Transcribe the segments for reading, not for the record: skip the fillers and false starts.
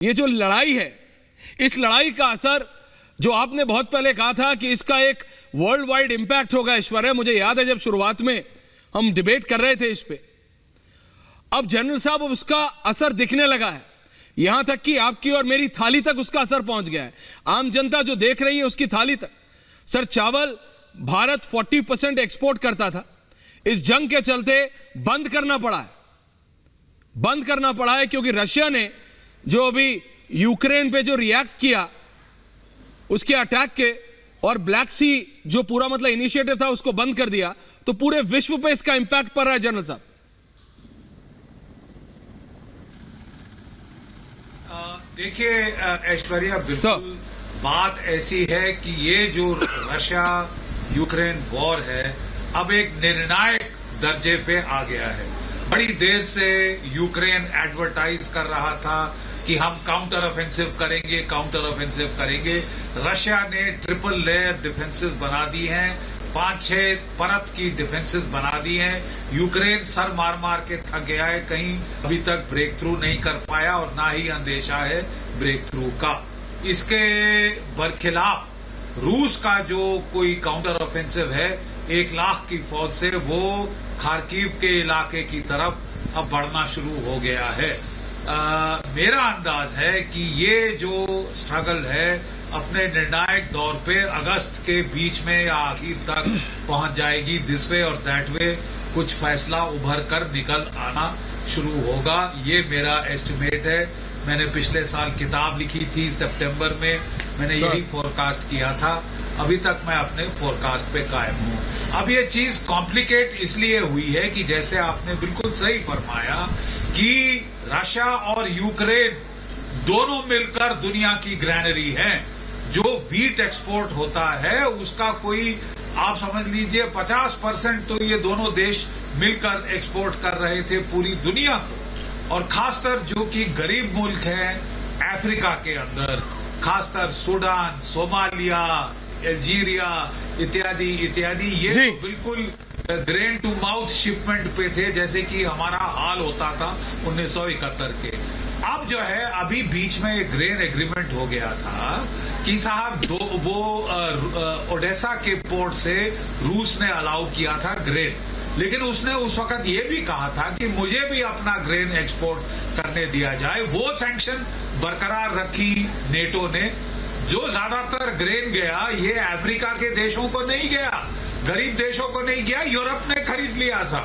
ये जो लड़ाई है, इस लड़ाई का असर जो आपने बहुत पहले कहा था कि इसका एक वर्ल्ड वाइड इंपैक्ट होगा ऐश्वर्या, मुझे याद है जब शुरुआत में हम डिबेट कर रहे थे इस पे। अब जनरल साहब उसका असर दिखने लगा है, यहां तक कि आपकी और मेरी थाली तक उसका असर पहुंच गया है। आम जनता जो देख रही है उसकी थाली तक। सर, चावल भारत 40% एक्सपोर्ट करता था, इस जंग के चलते बंद करना पड़ा है क्योंकि रशिया ने जो अभी यूक्रेन पे जो रिएक्ट किया उसके अटैक के, और ब्लैक सी जो पूरा मतलब इनिशिएटिव था उसको बंद कर दिया, तो पूरे विश्व पे इसका इंपैक्ट पड़ रहा है। जनरल साहब देखिए ऐश्वर्या, बिल्कुल बात ऐसी है कि ये जो रशिया यूक्रेन वॉर है अब एक निर्णायक दर्जे पे आ गया है। बड़ी देर से यूक्रेन एडवर्टाइज कर रहा था कि हम काउंटर ऑफेंसिव करेंगे। रशिया ने ट्रिपल लेयर डिफेंसेस बना दी हैं, 5-6 परत की डिफेंसेस बना दी हैं। यूक्रेन सर मार मार के थक गया है, कहीं अभी तक ब्रेक थ्रू नहीं कर पाया और ना ही अंदेशा है ब्रेक थ्रू का। इसके बरखिलाफ रूस का जो कोई काउंटर ऑफेंसिव है 1 लाख की फौज से, वो खार्किव के इलाके की तरफ अब बढ़ना शुरू हो गया है। मेरा अंदाज है कि ये जो स्ट्रगल है अपने निर्णायक दौर पे अगस्त के बीच में या आखिर तक पहुंच जाएगी। दिस वे और दैट वे कुछ फैसला उभर कर निकल आना शुरू होगा, ये मेरा एस्टिमेट है। मैंने पिछले साल किताब लिखी थी सितंबर में, मैंने यही फोरकास्ट किया था। अभी तक मैं अपने फोरकास्ट पे कायम हूं। अब ये चीज कॉम्प्लिकेट इसलिए हुई है कि जैसे आपने बिल्कुल सही फरमाया कि रशिया और यूक्रेन दोनों मिलकर दुनिया की ग्रैनरी हैं। जो वीट एक्सपोर्ट होता है उसका कोई आप समझ लीजिए 50% तो ये दोनों देश मिलकर एक्सपोर्ट कर रहे थे पूरी दुनिया को। और खासकर जो कि गरीब मुल्क हैं अफ्रीका के अंदर, खासकर सूडान, सोमालिया, अल्जीरिया इत्यादि, ये तो बिल्कुल ग्रेन टू माउथ शिपमेंट पे थे, जैसे कि हमारा हाल होता था 1971 के। अब जो है अभी बीच में एक ग्रेन एग्रीमेंट हो गया था कि साहब वो ओडेसा के पोर्ट से रूस ने अलाउ किया था ग्रेन, लेकिन उसने उस वक्त ये भी कहा था कि मुझे भी अपना ग्रेन एक्सपोर्ट करने दिया जाए। वो सैंक्शन बरकरार रखी नेटो ने। जो ज्यादातर ग्रेन गया ये अफ्रीका के देशों को नहीं गया, गरीब देशों को नहीं गया, यूरोप ने खरीद लिया था।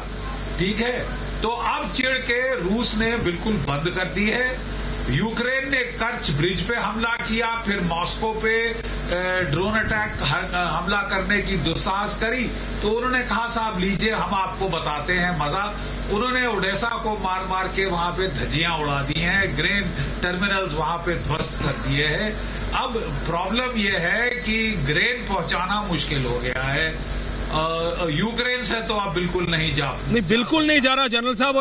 ठीक है, तो अब चिढ़ के रूस ने बिल्कुल बंद कर दी है। यूक्रेन ने कर्च ब्रिज पे हमला किया, फिर मॉस्को पे ड्रोन अटैक हमला करने की दुस्साहस करी, तो उन्होंने कहा साहब लीजिए हम आपको बताते हैं मजा। उन्होंने ओडेसा को मार मार के वहां पे धज्जियां उड़ा दी हैं, ग्रेन टर्मिनल्स वहां पे ध्वस्त कर दिए हैं। अब प्रॉब्लम यह है कि ग्रेन पहुंचाना मुश्किल हो गया है। यूक्रेन से तो अब बिल्कुल नहीं जा रहा जनरल साहब।